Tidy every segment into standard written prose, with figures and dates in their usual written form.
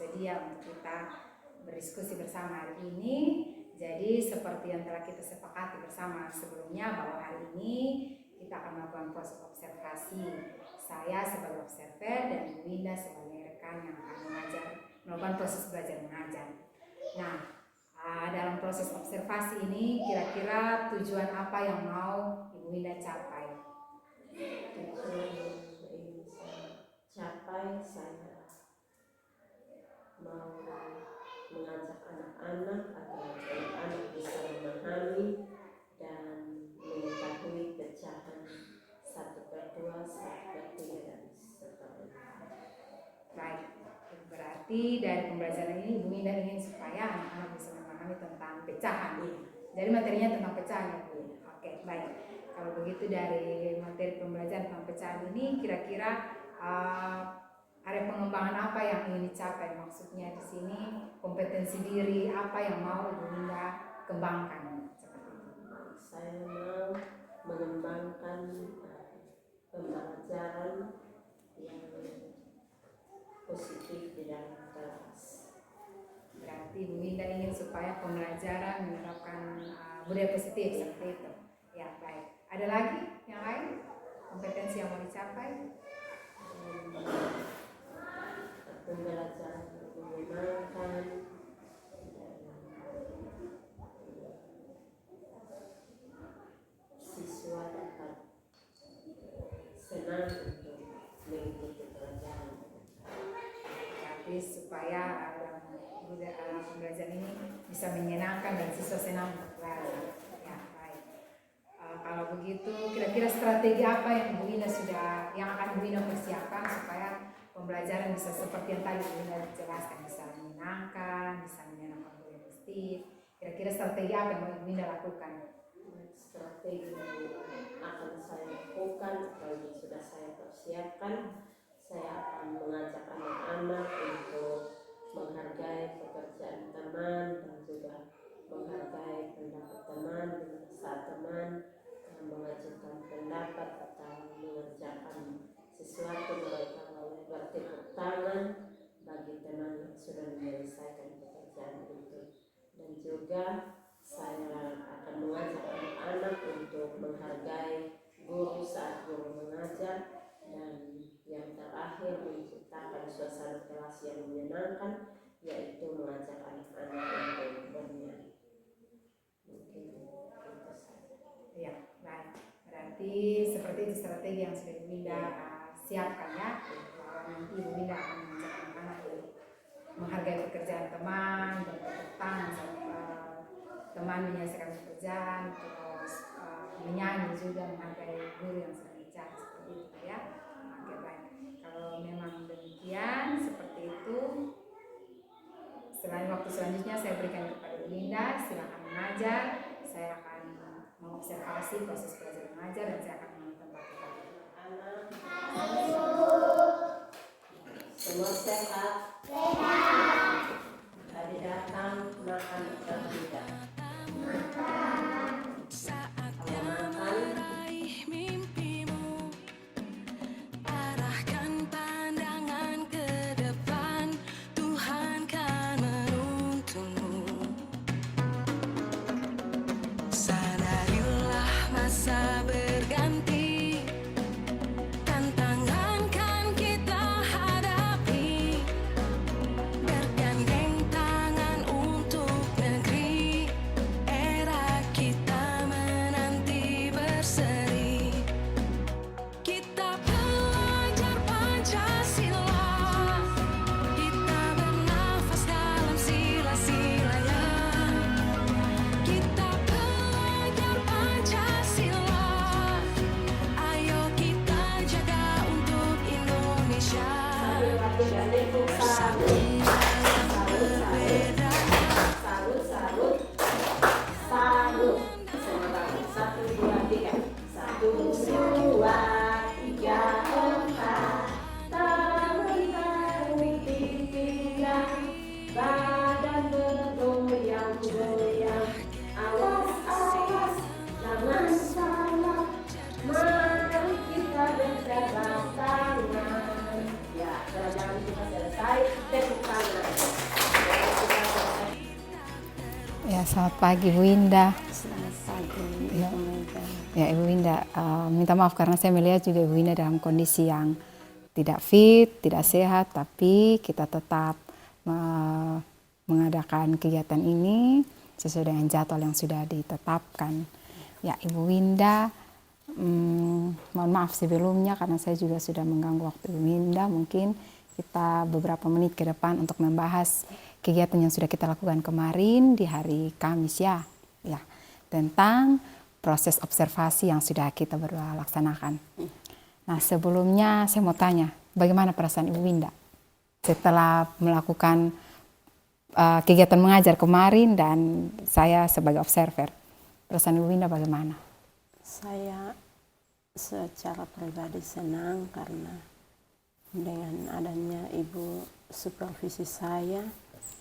bersedia untuk kita berdiskusi bersama hari ini. Jadi seperti yang telah kita sepakati bersama sebelumnya bahwa hari ini kita akan melakukan proses observasi. Saya sebagai observer dan Bu Winda sebagai rekan yang akan melakukan proses belajar mengajar. Nah, dalam proses observasi ini kira-kira tujuan apa yang mau Ibu Winda capai? Tujuan yang ingin saya capai, saya mau mengajak anak-anak agar anak-anak bisa memahami dan mengetahui pecahan 1/2, 1/3 dan seterusnya. Baik, berarti dari pembelajaran ini Bu Winda ingin supaya anak-anak bisa memahami tentang pecahan. Jadi materinya tentang pecahan ya Bu. Oke, baik. Kalau begitu dari materi pembelajaran tentang pecahan ini kira-kira area pengembangan apa yang ingin dicapai? Maksudnya di sini kompetensi diri apa yang mau Ibu Winda kembangkan seperti itu? Saya mau mengembangkan pembelajaran yang positif di dalam kelas. Berarti Bu Winda ingin supaya pembelajaran menerapkan budaya positif seperti itu. Ya, baik. Ada lagi yang lain? Kompetensi yang mau dicapai? Pembelajaran menyenangkan dan siswa dapat senang untuk mengikuti pelajaran. Tapi supaya pembelajaran ini bisa menyenangkan dan siswa senang untuk belajar. Ya, baik. Kalau begitu, kira-kira strategi apa yang akan Bu Winda persiapkan supaya pembelajaran bisa seperti yang tadi Bu Winda jelaskan, bisa menyenangkan, bisa menyenangkan budaya positif. Kira-kira strategi apa yang Bu Winda lakukan? Strategi yang akan saya lakukan atau yang sudah saya persiapkan, saya akan mengajak anak-anak untuk menghargai pekerjaan teman dan juga menghargai pendapat teman saat teman mengajukan pendapat atau mengerjakan sesuatu, mereka boleh bertepuk tangan bagi teman yang sudah menyelesaikan pekerjaan itu. Dan juga saya akan mengajak anak-anak untuk menghargai guru saat guru mengajar, dan yang terakhir menciptakan suasana kelas yang menyenangkan, yaitu mengajak anak-anak untuk bernyanyi. Mungkin itu saja. Ya, baik. Berarti seperti itu strategi yang sudah Bu Winda siapkan ya. Nanti Bu Winda akan mengajak anak-anak untuk menghargai pekerjaan teman, bertepuk tangan saat teman menyelesaikan pekerjaan, terus menyanyi juga, menghargai guru yang sedang bicara seperti itu ya. Oke, baik. Kalau memang demikian seperti itu, selain waktu selanjutnya saya berikan kepada Bu Winda, silakan mengajar. Saya akan mengobservasi proses belajar mengajar dan saya akan menonton bagaimana. Semua sehat. Tadi datang makan dan tidak. Kalau makan, arahkan pandangan ke depan, Tuhan kan menuntunmu. Sadarilah masa berganti, tantangan kan kita hadapi, bergandeng tangan untuk negeri, era kita menanti berseri. Kita belajar Pancasila, kita bernafas dalam sila-silanya. Kita belajar Ya, selamat pagi Bu Winda. Selamat pagi, Ya. Ibu Mega. Ya Ibu Winda, minta maaf karena saya melihat juga Ibu Winda dalam kondisi yang tidak fit, tidak sehat, tapi kita tetap mengadakan kegiatan ini sesuai dengan jadwal yang sudah ditetapkan. Ya Ibu Winda, mohon maaf sebelumnya karena saya juga sudah mengganggu waktu Ibu Winda. Mungkin kita beberapa menit ke depan untuk membahas kegiatan yang sudah kita lakukan kemarin di hari Kamis ya, tentang proses observasi yang sudah kita berdua laksanakan. Nah sebelumnya saya mau tanya, bagaimana perasaan Ibu Winda setelah melakukan kegiatan mengajar kemarin dan saya sebagai observer? Perasaan Ibu Winda bagaimana? Saya secara pribadi senang karena dengan adanya Ibu supervisi saya,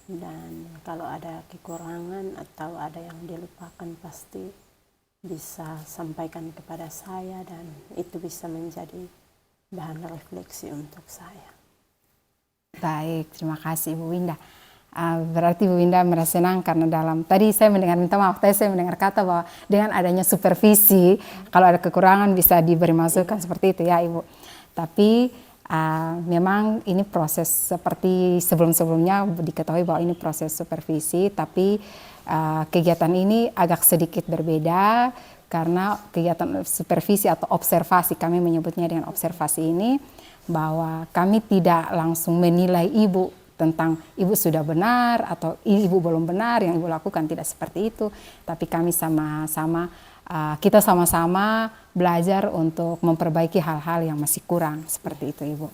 dan kalau ada kekurangan atau ada yang dilupakan pasti bisa sampaikan kepada saya dan itu bisa menjadi bahan refleksi untuk saya. Baik, terima kasih Ibu Winda. Berarti Ibu Winda merasa senang karena tadi saya mendengar kata bahwa dengan adanya supervisi kalau ada kekurangan bisa diberi masukan seperti itu ya Ibu. Tapi memang ini proses seperti sebelum-sebelumnya diketahui bahwa ini proses supervisi, tapi kegiatan ini agak sedikit berbeda karena kegiatan supervisi atau observasi, kami menyebutnya dengan observasi ini, bahwa kami tidak langsung menilai Ibu tentang Ibu sudah benar atau Ibu belum benar yang Ibu lakukan, tidak seperti itu, tapi kami kita sama-sama belajar untuk memperbaiki hal-hal yang masih kurang, seperti itu Ibu.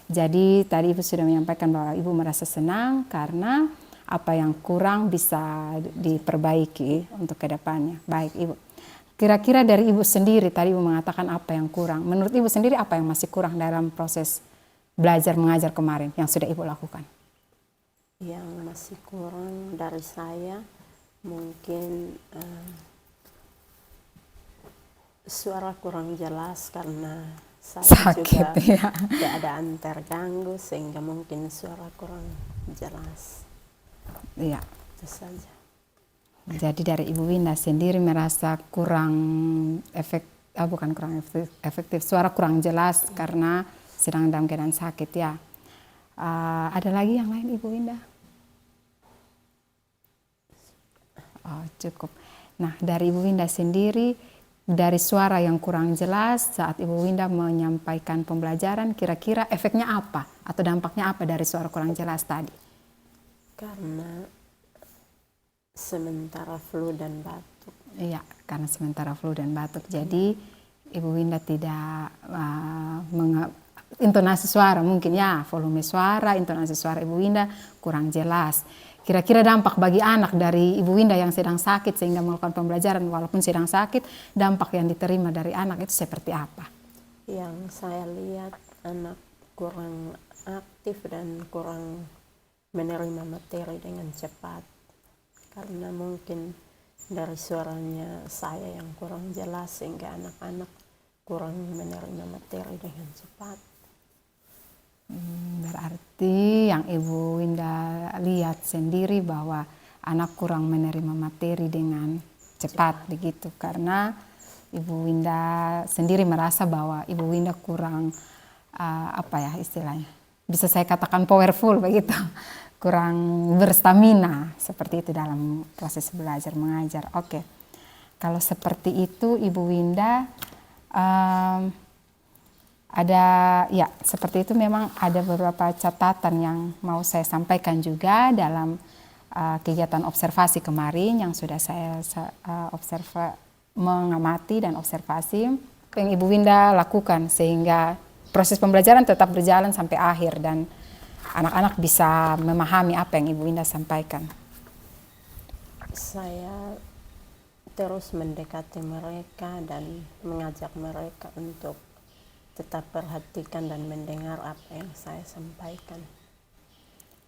Jadi tadi Ibu sudah menyampaikan bahwa Ibu merasa senang karena apa yang kurang bisa diperbaiki untuk kedepannya. Baik Ibu, kira-kira dari Ibu sendiri tadi Ibu mengatakan apa yang kurang. Menurut Ibu sendiri apa yang masih kurang dalam proses belajar mengajar kemarin yang sudah Ibu lakukan? Yang masih kurang dari saya mungkin suara kurang jelas karena saya Sakit, juga ya. keadaan terganggu sehingga mungkin suara kurang jelas. Iya. Itu saja. Jadi dari Ibu Winda sendiri merasa kurang efektif, suara kurang jelas karena sedang dalam keadaan sakit ya. Ada lagi yang lain Ibu Winda? Oh, cukup. Nah dari Ibu Winda sendiri, dari suara yang kurang jelas saat Ibu Winda menyampaikan pembelajaran, kira-kira efeknya apa atau dampaknya apa dari suara kurang jelas tadi? Karena sementara flu dan batuk. Iya, karena sementara flu dan batuk. Jadi Ibu Winda tidak intonasi suara mungkin ya, volume suara, intonasi suara Ibu Winda kurang jelas. Kira-kira dampak bagi anak dari Ibu Winda yang sedang sakit sehingga melakukan pembelajaran walaupun sedang sakit, dampak yang diterima dari anak itu seperti apa? Yang saya lihat anak kurang aktif dan kurang menerima materi dengan cepat. Karena mungkin dari suaranya saya yang kurang jelas sehingga anak-anak kurang menerima materi dengan cepat. Berarti yang Ibu Winda lihat sendiri bahwa anak kurang menerima materi dengan cepat begitu, karena Ibu Winda sendiri merasa bahwa Ibu Winda kurang istilahnya, bisa saya katakan powerful begitu, kurang berstamina seperti itu dalam proses belajar mengajar. Oke, kalau seperti itu Ibu Winda seperti itu, memang ada beberapa catatan yang mau saya sampaikan juga dalam kegiatan observasi kemarin yang sudah saya mengamati dan observasi yang Ibu Winda lakukan sehingga proses pembelajaran tetap berjalan sampai akhir dan anak-anak bisa memahami apa yang Ibu Winda sampaikan. Saya terus mendekati mereka dan mengajak mereka untuk tetap perhatikan dan mendengar apa yang saya sampaikan.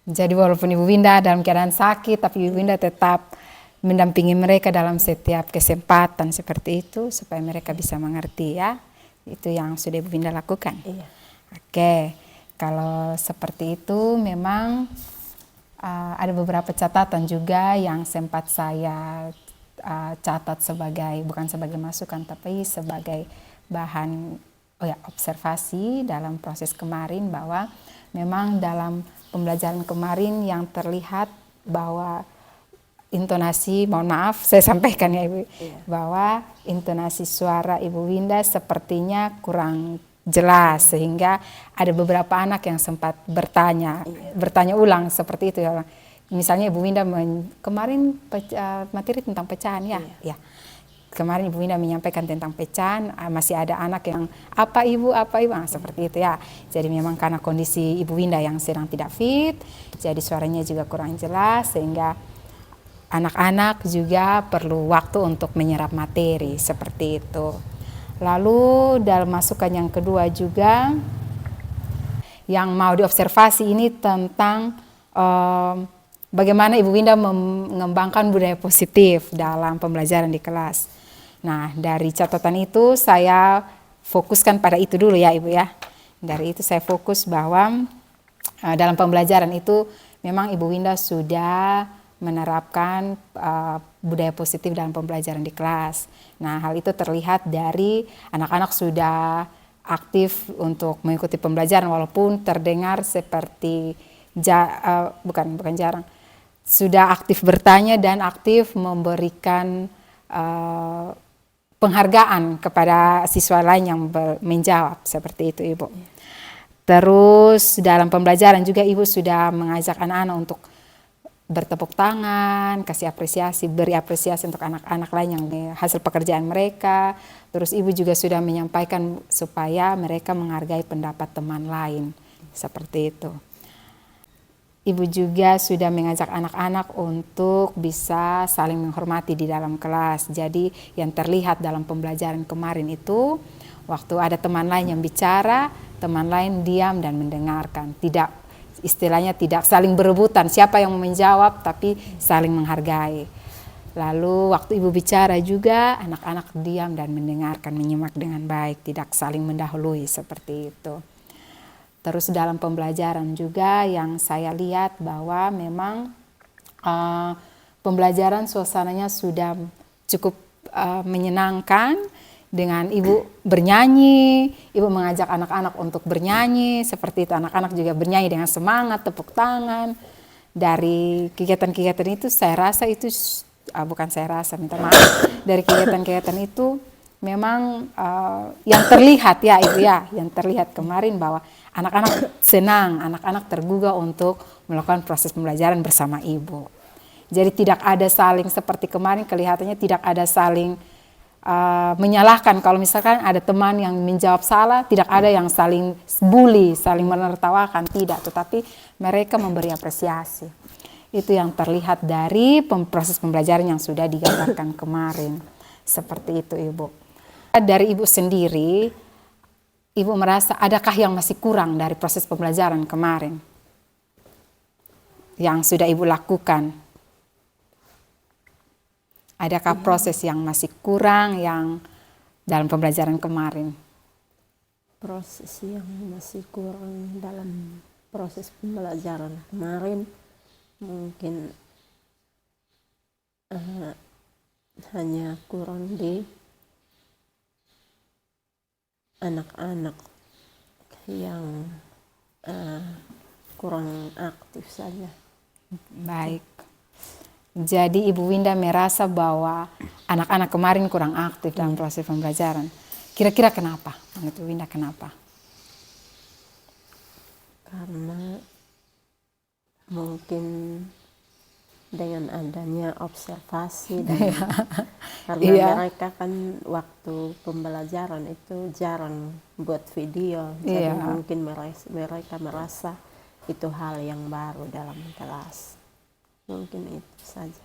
Jadi walaupun Ibu Winda dalam keadaan sakit, tapi Ibu Winda tetap mendampingi mereka dalam setiap kesempatan seperti itu supaya mereka bisa mengerti ya. Itu yang sudah Ibu Winda lakukan. Iya. Oke, kalau seperti itu memang ada beberapa catatan juga yang sempat saya catat bukan sebagai masukan tapi sebagai bahan observasi dalam proses kemarin, bahwa memang dalam pembelajaran kemarin yang terlihat bahwa intonasi, mohon maaf saya sampaikan ya Ibu, bahwa intonasi suara Ibu Winda sepertinya kurang jelas, sehingga ada beberapa anak yang sempat bertanya ulang seperti itu ya. Misalnya Ibu Winda kemarin materi tentang pecahan ya. Kemarin Ibu Winda menyampaikan tentang pecahan, masih ada anak yang apa ibu, seperti itu ya. Jadi memang karena kondisi Ibu Winda yang sedang tidak fit, jadi suaranya juga kurang jelas, sehingga anak-anak juga perlu waktu untuk menyerap materi seperti itu. Lalu dalam masukan yang kedua juga yang mau diobservasi ini tentang bagaimana Ibu Winda mengembangkan budaya positif dalam pembelajaran di kelas. Nah, dari catatan itu saya fokuskan pada itu dulu ya Ibu ya. Dari itu saya fokus bahwa dalam pembelajaran itu memang Ibu Winda sudah menerapkan budaya positif dalam pembelajaran di kelas. Nah, hal itu terlihat dari anak-anak sudah aktif untuk mengikuti pembelajaran, walaupun terdengar seperti bukan jarang, sudah aktif bertanya dan aktif memberikan penghargaan kepada siswa lain yang menjawab, seperti itu Ibu. Terus dalam pembelajaran juga Ibu sudah mengajak anak-anak untuk bertepuk tangan, beri apresiasi untuk anak-anak lain yang hasil pekerjaan mereka. Terus Ibu juga sudah menyampaikan supaya mereka menghargai pendapat teman lain, seperti itu. Ibu juga sudah mengajak anak-anak untuk bisa saling menghormati di dalam kelas. Jadi yang terlihat dalam pembelajaran kemarin itu, waktu ada teman lain yang bicara, teman lain diam dan mendengarkan. Istilahnya tidak saling berebutan siapa yang mau menjawab, tapi saling menghargai. Lalu waktu Ibu bicara juga, anak-anak diam dan mendengarkan, menyimak dengan baik, tidak saling mendahului, seperti itu. Terus dalam pembelajaran juga yang saya lihat bahwa memang pembelajaran suasananya sudah cukup menyenangkan, dengan Ibu bernyanyi, Ibu mengajak anak-anak untuk bernyanyi, seperti itu. Anak-anak juga bernyanyi dengan semangat, tepuk tangan. Dari kegiatan-kegiatan itu saya rasa itu, minta maaf. Dari kegiatan-kegiatan itu memang yang terlihat ya Ibu ya, yang terlihat kemarin bahwa anak-anak senang, anak-anak tergugah untuk melakukan proses pembelajaran bersama Ibu. Jadi tidak ada saling seperti kemarin, kelihatannya tidak ada saling menyalahkan. Kalau misalkan ada teman yang menjawab salah, tidak ada yang saling bully, saling menertawakan, tidak. Tetapi mereka memberi apresiasi. Itu yang terlihat dari proses pembelajaran yang sudah digambarkan kemarin. Seperti itu Ibu. Dari Ibu sendiri, Ibu merasa adakah yang masih kurang dari proses pembelajaran kemarin yang sudah Ibu lakukan? Adakah proses yang masih kurang yang dalam pembelajaran kemarin? Proses yang masih kurang dalam proses pembelajaran kemarin mungkin hanya kurang di anak-anak yang kurang aktif saja. Baik. Jadi Ibu Winda merasa bahwa anak-anak kemarin kurang aktif dalam proses pembelajaran. Kira-kira kenapa? Menurut Ibu Winda kenapa? Karena mungkin dengan adanya observasi dan karena mereka kan waktu pembelajaran itu jarang buat video, jadi mungkin mereka merasa itu hal yang baru dalam kelas. Mungkin itu saja.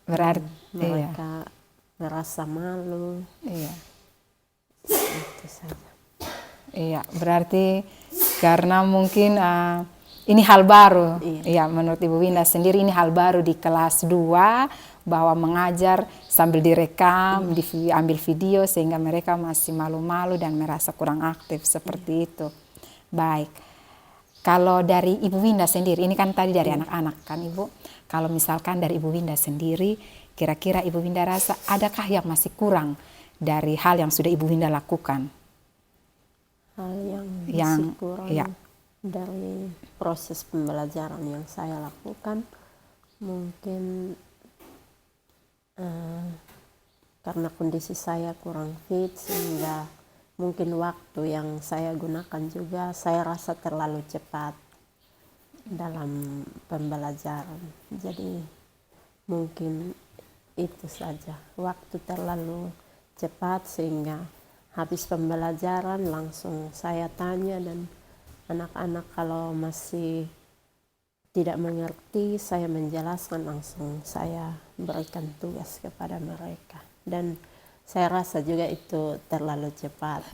Berarti mereka merasa malu. Iya. Itu saja. Iya, berarti karena mungkin ini hal baru. Iya, menurut Ibu Winda sendiri ini hal baru di kelas 2, bahwa mengajar sambil direkam, diambil video, sehingga mereka masih malu-malu dan merasa kurang aktif seperti itu. Baik. Kalau dari Ibu Winda sendiri, ini kan tadi dari anak-anak kan Ibu. Kalau misalkan dari Ibu Winda sendiri, kira-kira Ibu Winda rasa adakah yang masih kurang dari hal yang sudah Ibu Winda lakukan? Hal yang Yang- masih kurang ya. dari proses pembelajaran yang saya lakukan mungkin karena kondisi saya kurang fit, sehingga mungkin waktu yang saya gunakan juga saya rasa terlalu cepat dalam pembelajaran. Jadi mungkin itu saja, waktu terlalu cepat sehingga habis pembelajaran langsung saya tanya, dan anak-anak kalau masih tidak mengerti saya menjelaskan, langsung saya berikan tugas kepada mereka, dan saya rasa juga itu terlalu cepat.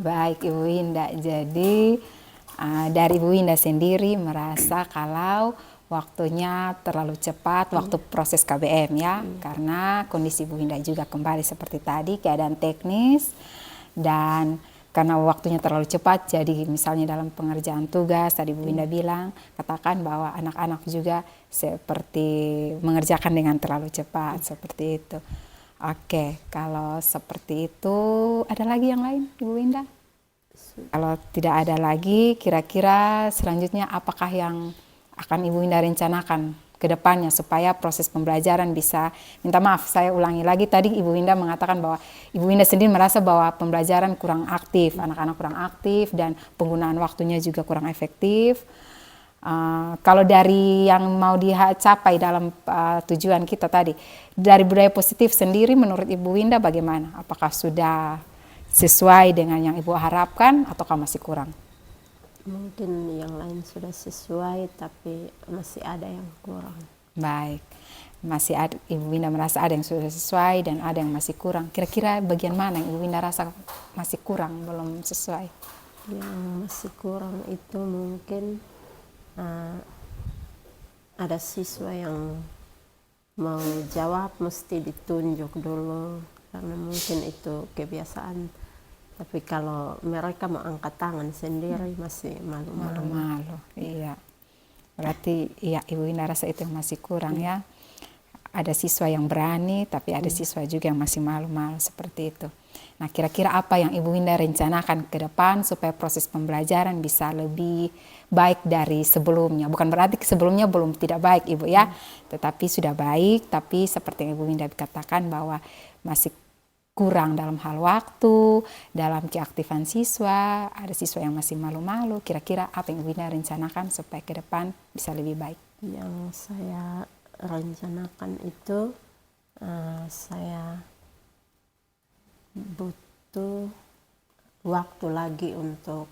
Baik Ibu Winda, jadi dari Ibu Winda sendiri merasa kalau waktunya terlalu cepat waktu proses KBM ya, karena kondisi Ibu Winda juga kembali seperti tadi, keadaan teknis, dan karena waktunya terlalu cepat, jadi misalnya dalam pengerjaan tugas tadi Bu Winda bilang, katakan bahwa anak-anak juga seperti mengerjakan dengan terlalu cepat, seperti itu. Oke, kalau seperti itu ada lagi yang lain Ibu Winda? Kalau tidak ada lagi, kira-kira selanjutnya apakah yang akan Ibu Winda rencanakan ke depannya supaya proses pembelajaran bisa, minta maaf saya ulangi lagi, tadi Ibu Winda mengatakan bahwa Ibu Winda sendiri merasa bahwa pembelajaran kurang aktif, anak-anak kurang aktif dan penggunaan waktunya juga kurang efektif. Kalau dari yang mau dicapai dalam tujuan kita tadi, dari budaya positif sendiri menurut Ibu Winda bagaimana? Apakah sudah sesuai dengan yang Ibu harapkan ataukah masih kurang? Mungkin yang lain sudah sesuai, tapi masih ada yang kurang. Baik, masih ada, Ibu Winda merasa ada yang sudah sesuai dan ada yang masih kurang. Kira-kira bagian mana yang Ibu Winda rasa masih kurang, belum sesuai? Yang masih kurang itu mungkin ada siswa yang mau jawab mesti ditunjuk dulu, karena mungkin itu kebiasaan. Tapi kalau mereka mau angkat tangan sendiri masih malu-malu. Malu-malu, iya. Berarti iya Ibu Winda rasa itu yang masih kurang ya. Ada siswa yang berani, tapi ada siswa juga yang masih malu-malu seperti itu. Nah, kira-kira apa yang Ibu Winda rencanakan ke depan supaya proses pembelajaran bisa lebih baik dari sebelumnya? Bukan berarti sebelumnya belum tidak baik Ibu ya, tetapi sudah baik, tapi seperti yang Ibu Winda katakan bahwa masih kurang dalam hal waktu, dalam keaktifan siswa, ada siswa yang masih malu-malu. Kira-kira apa yang Ibu Winda rencanakan supaya ke depan bisa lebih baik? Yang saya rencanakan itu saya butuh waktu lagi untuk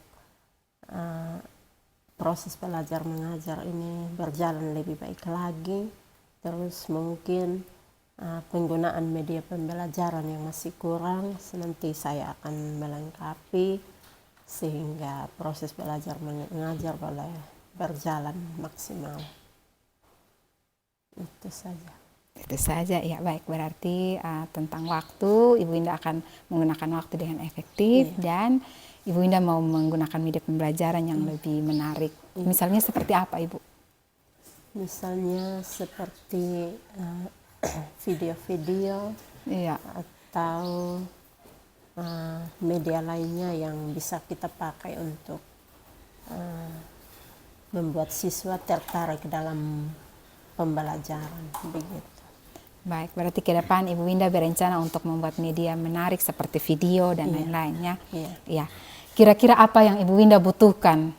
proses belajar mengajar ini berjalan lebih baik lagi. Terus mungkin penggunaan media pembelajaran yang masih kurang, nanti saya akan melengkapi sehingga proses belajar mengajar boleh berjalan maksimal. Itu saja. Itu saja ya, baik, berarti tentang waktu Ibu Winda akan menggunakan waktu dengan efektif dan Ibu Winda mau menggunakan media pembelajaran yang lebih menarik. Misalnya seperti apa Ibu? Misalnya seperti video-video Iya, atau media lainnya yang bisa kita pakai untuk membuat siswa tertarik dalam pembelajaran, begitu. baik, berarti ke depan Ibu Winda berencana untuk membuat media menarik seperti video dan lain-lainnya. Iya. Kira-kira apa yang Ibu Winda butuhkan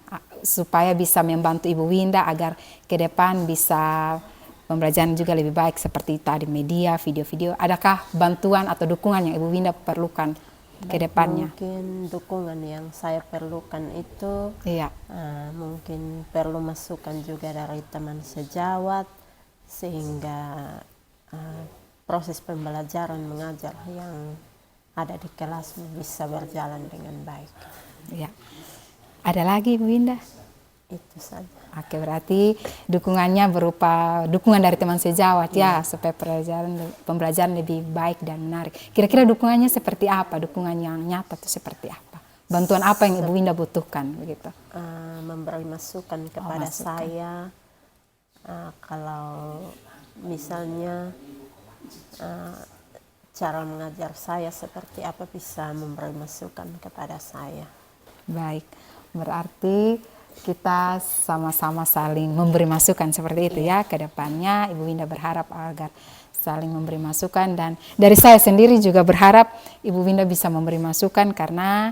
supaya bisa membantu Ibu Winda agar ke depan bisa pembelajaran juga lebih baik seperti tadi media, video-video. Adakah bantuan atau dukungan yang Ibu Winda perlukan ke depannya? Mungkin dukungan yang saya perlukan itu Iya. mungkin perlu masukan juga dari teman sejawat sehingga proses pembelajaran mengajar yang ada di kelas bisa berjalan dengan baik. Iya. Ada lagi Ibu Winda? Itu saja. Oke, berarti dukungannya berupa dukungan dari teman sejawat ya, supaya pembelajaran lebih baik dan menarik. Kira-kira dukungannya seperti apa? Dukungan yang nyata itu seperti apa? bantuan apa yang Ibu Winda butuhkan begitu? Memberi masukan kepada masukan. saya, kalau misalnya cara mengajar saya seperti apa, bisa memberi masukan kepada saya. Baik, berarti kita sama-sama saling memberi masukan seperti itu ya. Ke depannya Ibu Winda berharap agar saling memberi masukan, dan dari saya sendiri juga berharap Ibu Winda bisa memberi masukan karena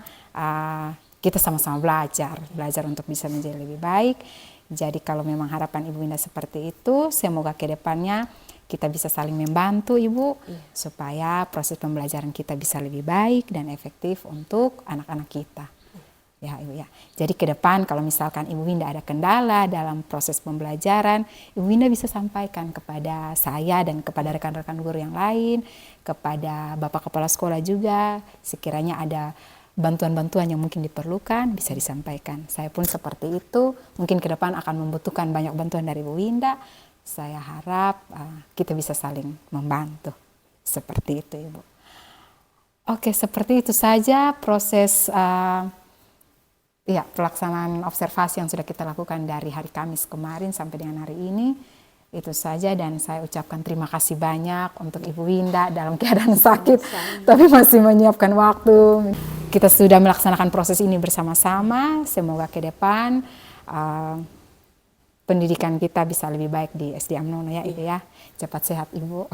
kita sama-sama belajar untuk bisa menjadi lebih baik. Jadi kalau memang harapan Ibu Winda seperti itu, semoga ke depannya kita bisa saling membantu Ibu, supaya proses pembelajaran kita bisa lebih baik dan efektif untuk anak-anak kita. Ya Ibu ya. Jadi ke depan kalau misalkan Ibu Winda ada kendala dalam proses pembelajaran, Ibu Winda bisa sampaikan kepada saya dan kepada rekan-rekan guru yang lain, kepada Bapak Kepala Sekolah juga, sekiranya ada bantuan-bantuan yang mungkin diperlukan bisa disampaikan. Saya pun seperti itu, mungkin ke depan akan membutuhkan banyak bantuan dari Ibu Winda. Saya harap kita bisa saling membantu. Seperti itu Ibu. Oke, seperti itu saja proses pelaksanaan observasi yang sudah kita lakukan dari hari Kamis kemarin sampai dengan hari ini. Itu saja, dan saya ucapkan terima kasih banyak untuk Ibu Winda dalam keadaan sakit tapi masih menyiapkan waktu. Kita sudah melaksanakan proses ini bersama-sama. Semoga ke depan pendidikan kita bisa lebih baik di SD Amnono ya Ibu ya. Cepat sehat Ibu.